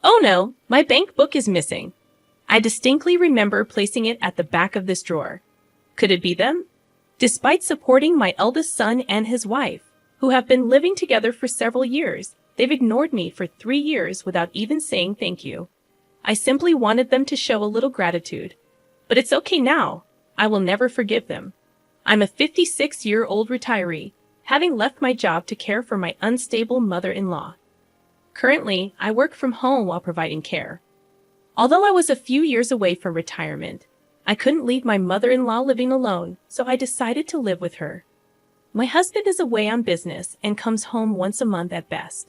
Oh no, my bank book is missing. I distinctly remember placing it at the back of this drawer. Could it be them? Despite supporting my eldest son and his wife, who have been living together for several years, they've ignored me for 3 years without even saying thank you. I simply wanted them to show a little gratitude. But it's okay now. I will never forgive them. I'm a 56-year-old retiree, having left my job to care for my unstable mother-in-law. Currently, I work from home while providing care. Although I was a few years away from retirement, I couldn't leave my mother-in-law living alone, so I decided to live with her. My husband is away on business and comes home once a month at best.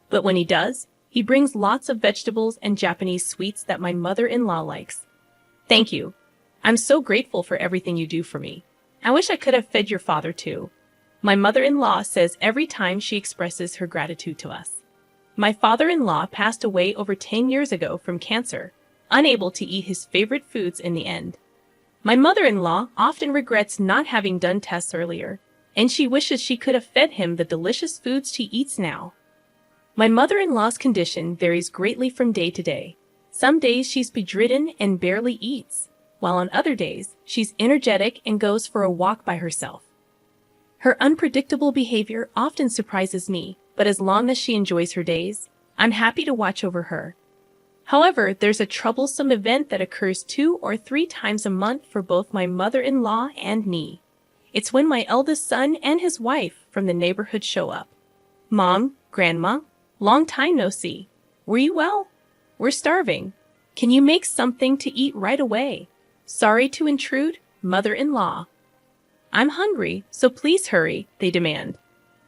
But when he does, he brings lots of vegetables and Japanese sweets that my mother-in-law likes. Thank you. I'm so grateful for everything you do for me. I wish I could have fed your father too. My mother-in-law says every time she expresses her gratitude to us. My father-in-law passed away over 10 years ago from cancer, unable to eat his favorite foods in the end. My mother-in-law often regrets not having done tests earlier, and she wishes she could have fed him the delicious foods she eats now. My mother-in-law's condition varies greatly from day to day. Some days she's bedridden and barely eats, while on other days she's energetic and goes for a walk by herself. Her unpredictable behavior often surprises me, but as long as she enjoys her days, I'm happy to watch over her. However, there's a troublesome event that occurs 2 or 3 times a month for both my mother-in-law and me. It's when my eldest son and his wife from the neighborhood show up. Mom, Grandma, long time no see. Were you well? We're starving. Can you make something to eat right away? Sorry to intrude, mother-in-law. I'm hungry, so please hurry, they demand.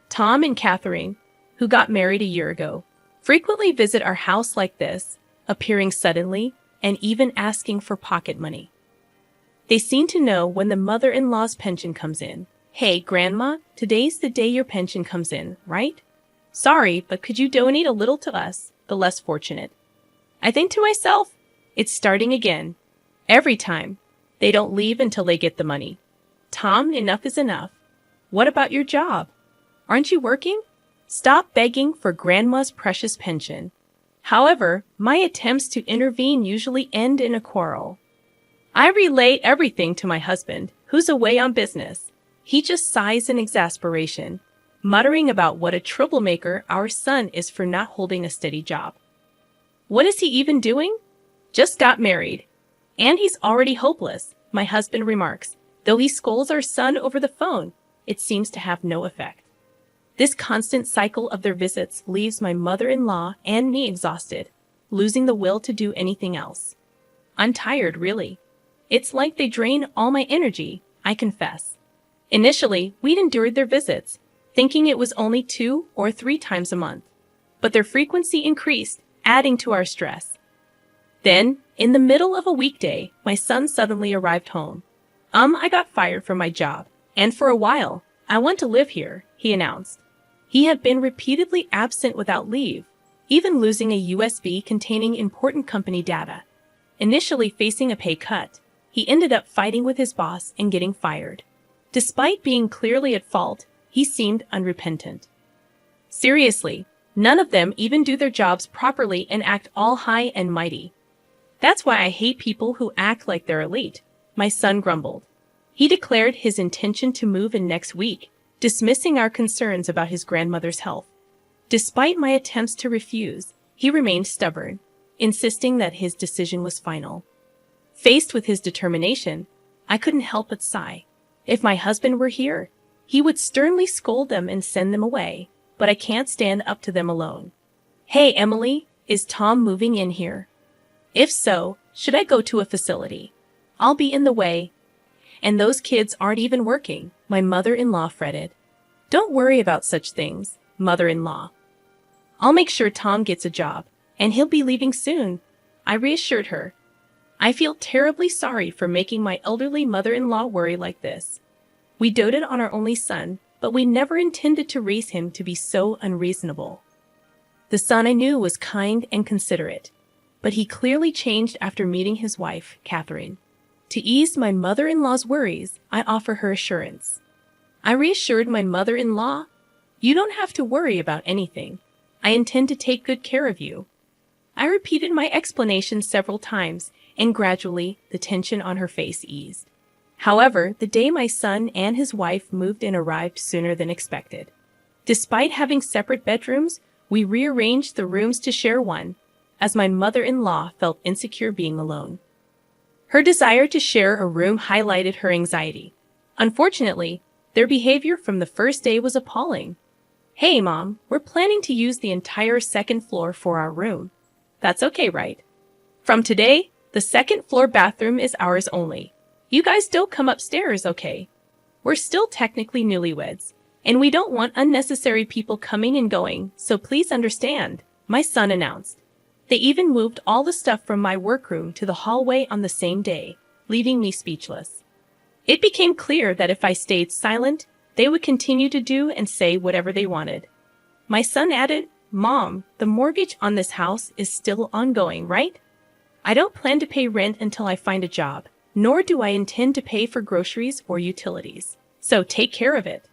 Tom and Catherine, who got married a year ago, frequently visit our house like this, appearing suddenly and even asking for pocket money. They seem to know when the mother-in-law's pension comes in. Hey, Grandma, today's the day your pension comes in, right? Sorry, but could you donate a little to us, the less fortunate? I think to myself, it's starting again. Every time. They don't leave until they get the money. Tom, enough is enough. What about your job? Aren't you working? Stop begging for Grandma's precious pension. However, my attempts to intervene usually end in a quarrel. I relay everything to my husband, who's away on business. He just sighs in exasperation, muttering about what a troublemaker our son is for not holding a steady job. What is he even doing? Just got married. And he's already hopeless, my husband remarks. Though he scolds our son over the phone, it seems to have no effect. This constant cycle of their visits leaves my mother-in-law and me exhausted, losing the will to do anything else. I'm tired, really. It's like they drain all my energy, I confess. Initially, we'd endured their visits, thinking it was only 2 or 3 times a month. But their frequency increased, adding to our stress. Then, in the middle of a weekday, my son suddenly arrived home. I got fired from my job, and for a while, I want to live here, he announced. He had been repeatedly absent without leave, even losing a USB containing important company data. Initially facing a pay cut, he ended up fighting with his boss and getting fired. Despite being clearly at fault, he seemed unrepentant. Seriously, none of them even do their jobs properly and act all high and mighty. That's why I hate people who act like they're elite, my son grumbled. He declared his intention to move in next week, dismissing our concerns about his grandmother's health. Despite my attempts to refuse, he remained stubborn, insisting that his decision was final. Faced with his determination, I couldn't help but sigh. If my husband were here, he would sternly scold them and send them away, but I can't stand up to them alone. Hey, Emily, is Tom moving in here? If so, should I go to a facility? I'll be in the way. And those kids aren't even working, my mother-in-law fretted. Don't worry about such things, mother-in-law. I'll make sure Tom gets a job, and he'll be leaving soon, I reassured her. I feel terribly sorry for making my elderly mother-in-law worry like this. We doted on our only son, but we never intended to raise him to be so unreasonable. The son I knew was kind and considerate, but he clearly changed after meeting his wife, Catherine. To ease my mother-in-law's worries, I offer her assurance. I reassured my mother-in-law, you don't have to worry about anything. I intend to take good care of you. I repeated my explanation several times, and gradually the tension on her face eased. However, the day my son and his wife moved in arrived sooner than expected. Despite having separate bedrooms, we rearranged the rooms to share one, as my mother-in-law felt insecure being alone. Her desire to share a room highlighted her anxiety. Unfortunately, their behavior from the first day was appalling. "Hey, Mom, we're planning to use the entire second floor for our room. That's okay, right? From today, the second floor bathroom is ours only. You guys don't come upstairs, okay? We're still technically newlyweds, and we don't want unnecessary people coming and going, so please understand," my son announced. They even moved all the stuff from my workroom to the hallway on the same day, leaving me speechless. It became clear that if I stayed silent, they would continue to do and say whatever they wanted. My son added, "Mom, the mortgage on this house is still ongoing, right? I don't plan to pay rent until I find a job, nor do I intend to pay for groceries or utilities. So take care of it."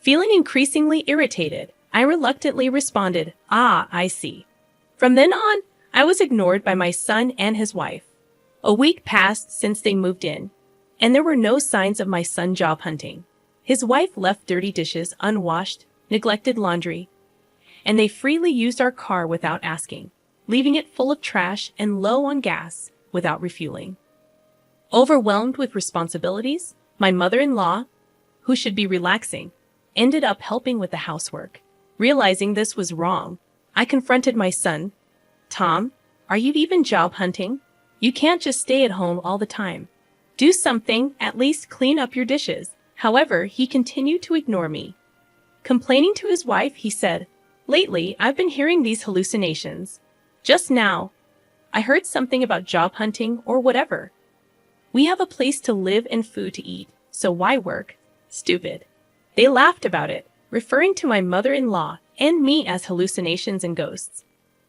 Feeling increasingly irritated, I reluctantly responded, "Ah, I see." From then on, I was ignored by my son and his wife. A week passed since they moved in, and there were no signs of my son job hunting. His wife left dirty dishes unwashed, neglected laundry, and they freely used our car without asking, leaving it full of trash and low on gas without refueling. Overwhelmed with responsibilities, my mother-in-law, who should be relaxing, ended up helping with the housework. Realizing this was wrong, I confronted my son. "Tom, are you even job hunting? You can't just stay at home all the time. Do something, at least clean up your dishes." However, he continued to ignore me. Complaining to his wife, he said, "Lately, I've been hearing these hallucinations. Just now, I heard something about job hunting or whatever. We have a place to live and food to eat, so why work? Stupid." They laughed about it, referring to my mother-in-law and me as hallucinations and ghosts.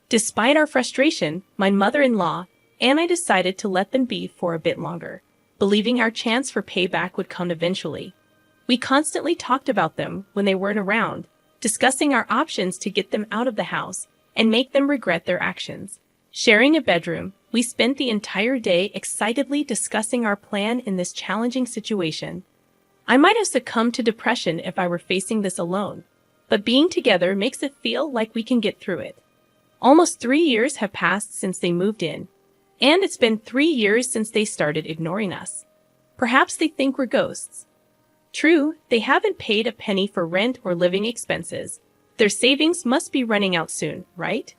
Despite our frustration, my mother-in-law and I decided to let them be for a bit longer, believing our chance for payback would come eventually. We constantly talked about them when they weren't around, discussing our options to get them out of the house and make them regret their actions. Sharing a bedroom, we spent the entire day excitedly discussing our plan in this challenging situation. I might have succumbed to depression if I were facing this alone, but being together makes it feel like we can get through it. Almost 3 years have passed since they moved in, and it's been 3 years since they started ignoring us. Perhaps they think we're ghosts. True, they haven't paid a penny for rent or living expenses. Their savings must be running out soon, right?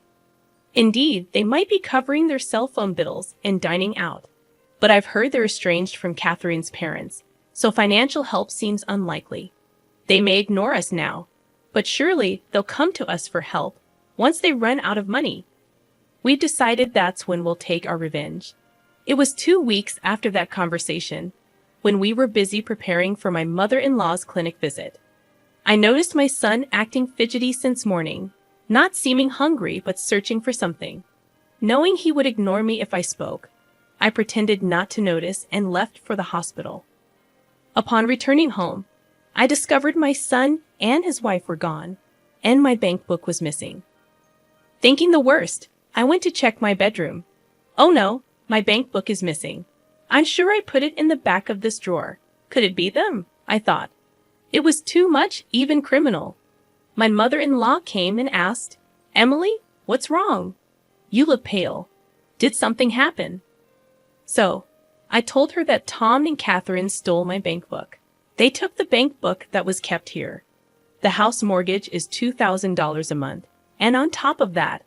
Indeed, they might be covering their cell phone bills and dining out. But I've heard they're estranged from Catherine's parents, so financial help seems unlikely. They may ignore us now, but surely they'll come to us for help once they run out of money. We've decided that's when we'll take our revenge. It was 2 weeks after that conversation, when we were busy preparing for my mother-in-law's clinic visit. I noticed my son acting fidgety since morning, not seeming hungry but searching for something. Knowing he would ignore me if I spoke, I pretended not to notice and left for the hospital. Upon returning home, I discovered my son and his wife were gone, and my bank book was missing. Thinking the worst, I went to check my bedroom. Oh no, my bank book is missing. I'm sure I put it in the back of this drawer. Could it be them? I thought. It was too much, even criminal. My mother-in-law came and asked, "Emily, what's wrong? You look pale. Did something happen?" So, I told her that Tom and Catherine stole my bank book. They took the bank book that was kept here. The house mortgage is $2,000 a month, and on top of that,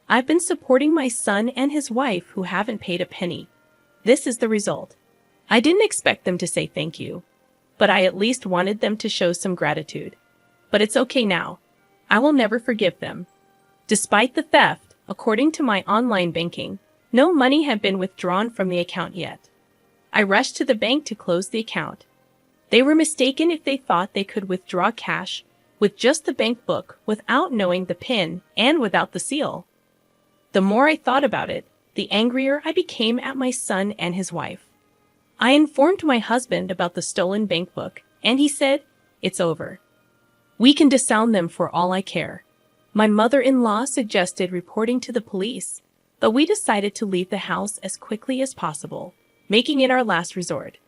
I've been supporting my son and his wife who haven't paid a penny. This is the result. I didn't expect them to say thank you, but I at least wanted them to show some gratitude. But it's okay now. I will never forgive them. Despite the theft, according to my online banking, no money had been withdrawn from the account yet. I rushed to the bank to close the account. They were mistaken if they thought they could withdraw cash with just the bank book without knowing the PIN and without the seal. The more I thought about it, the angrier I became at my son and his wife. I informed my husband about the stolen bank book, and he said, "It's over. We can disown them for all I care." My mother-in-law suggested reporting to the police, but we decided to leave the house as quickly as possible, making it our last resort.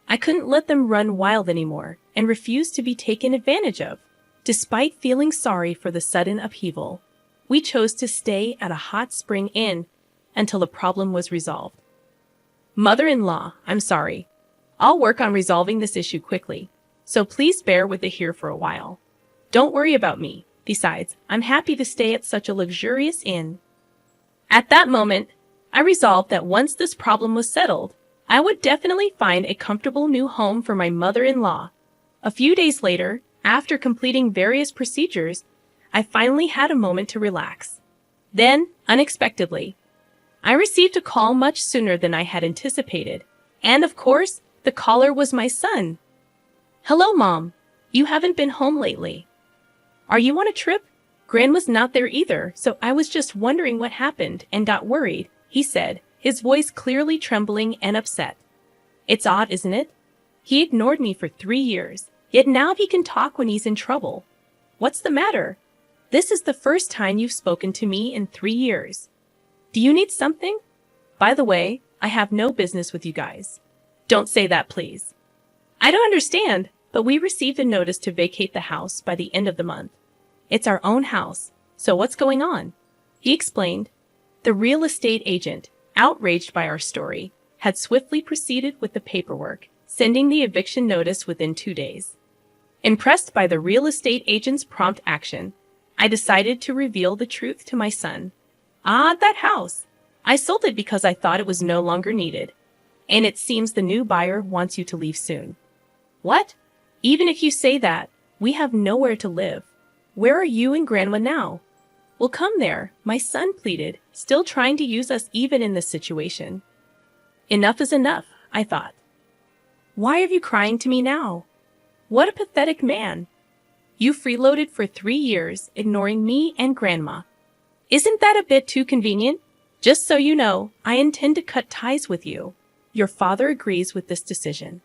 I couldn't let them run wild anymore and refused to be taken advantage of. Despite feeling sorry for the sudden upheaval, we chose to stay at a hot spring inn until the problem was resolved. Mother-in-law, I'm sorry. I'll work on resolving this issue quickly, so please bear with it here for a while. Don't worry about me. Besides, I'm happy to stay at such a luxurious inn. At that moment, I resolved that once this problem was settled, I would definitely find a comfortable new home for my mother-in-law. A few days later, after completing various procedures, I finally had a moment to relax. Then, unexpectedly, I received a call much sooner than I had anticipated, and of course, the caller was my son. "Hello, Mom. You haven't been home lately. Are you on a trip?" Grandma's not there either, so I was just wondering what happened and got worried, he said, his voice clearly trembling and upset. It's odd, isn't it? He ignored me for 3 years, yet now he can talk when he's in trouble. What's the matter? This is the first time you've spoken to me in 3 years. Do you need something? By the way, I have no business with you guys. Don't say that, please. I don't understand, but we received a notice to vacate the house by the end of the month. It's our own house, so what's going on? He explained. The real estate agent, outraged by our story, had swiftly proceeded with the paperwork, sending the eviction notice within 2 days. Impressed by the real estate agent's prompt action, I decided to reveal the truth to my son. That house. I sold it because I thought it was no longer needed, and it seems the new buyer wants you to leave soon. What? Even if you say that, we have nowhere to live. Where are you and Grandma now? We'll come there, my son pleaded, still trying to use us even in this situation. Enough is enough, I thought. Why are you crying to me now? What a pathetic man. You freeloaded for 3 years, ignoring me and Grandma. Isn't that a bit too convenient? Just so you know, I intend to cut ties with you. Your father agrees with this decision.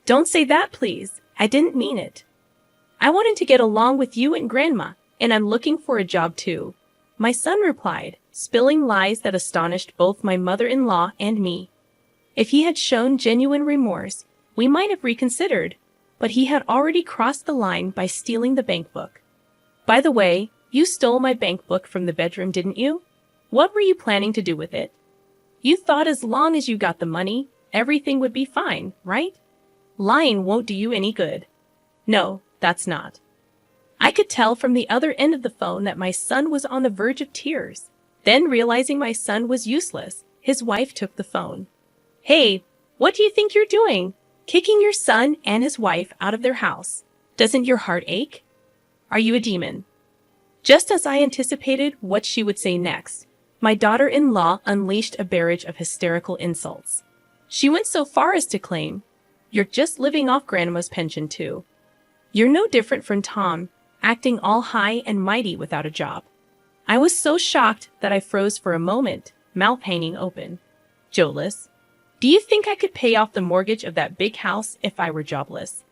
Don't say that, please. I didn't mean it. I wanted to get along with you and Grandma, and I'm looking for a job too. My son replied, spilling lies that astonished both my mother-in-law and me. If he had shown genuine remorse, we might have reconsidered, but he had already crossed the line by stealing the bank book. By the way, you stole my bank book from the bedroom, didn't you? What were you planning to do with it? You thought as long as you got the money, everything would be fine, right? Lying won't do you any good. No, that's not. I could tell from the other end of the phone that my son was on the verge of tears. Then, realizing my son was useless, his wife took the phone. Hey, what do you think you're doing? Kicking your son and his wife out of their house. Doesn't your heart ache? Are you a demon? Just as I anticipated what she would say next, my daughter-in-law unleashed a barrage of hysterical insults. She went so far as to claim, "You're just living off Grandma's pension too. You're no different from Tom, acting all high and mighty without a job." I was so shocked that I froze for a moment, mouth hanging open. Jobless? Do you think I could pay off the mortgage of that big house if I were jobless?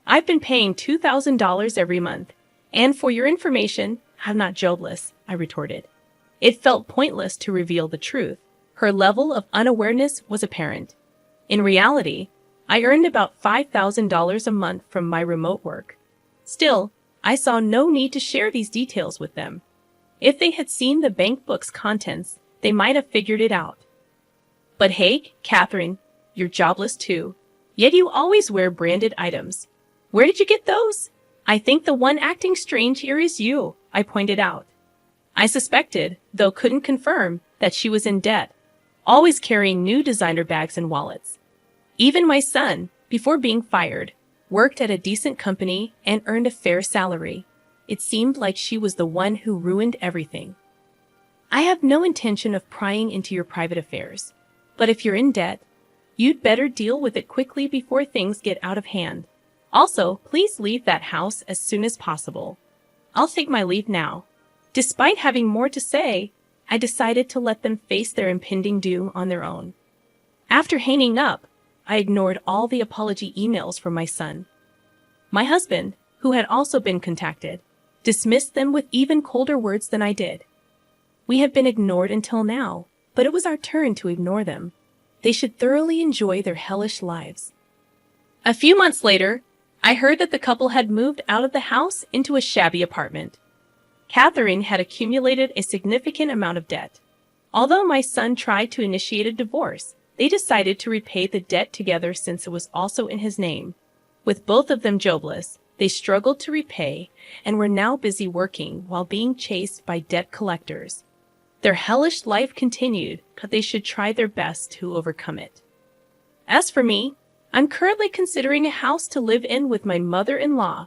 I've been paying $2,000 every month, and for your information, I'm not jobless, I retorted. It felt pointless to reveal the truth. Her level of unawareness was apparent. In reality, I earned about $5,000 a month from my remote work. Still, I saw no need to share these details with them. If they had seen the bank book's contents, they might have figured it out. But hey, Catherine, you're jobless too. Yet you always wear branded items. Where did you get those? I think the one acting strange here is you, I pointed out. I suspected, though couldn't confirm, that she was in debt, always carrying new designer bags and wallets. Even my son, before being fired, worked at a decent company and earned a fair salary. It seemed like she was the one who ruined everything. I have no intention of prying into your private affairs, but if you're in debt, you'd better deal with it quickly before things get out of hand. Also, please leave that house as soon as possible. I'll take my leave now. Despite having more to say, I decided to let them face their impending doom on their own. After hanging up, I ignored all the apology emails from my son. My husband, who had also been contacted, dismissed them with even colder words than I did. We have been ignored until now, but it was our turn to ignore them. They should thoroughly enjoy their hellish lives. A few months later, I heard that the couple had moved out of the house into a shabby apartment. Catherine had accumulated a significant amount of debt. Although my son tried to initiate a divorce, they decided to repay the debt together since it was also in his name. With both of them jobless, they struggled to repay and were now busy working while being chased by debt collectors. Their hellish life continued, but they should try their best to overcome it. As for me, I'm currently considering a house to live in with my mother-in-law.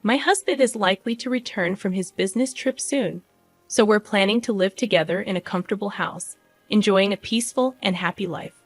My husband is likely to return from his business trip soon, so we're planning to live together in a comfortable house, enjoying a peaceful and happy life.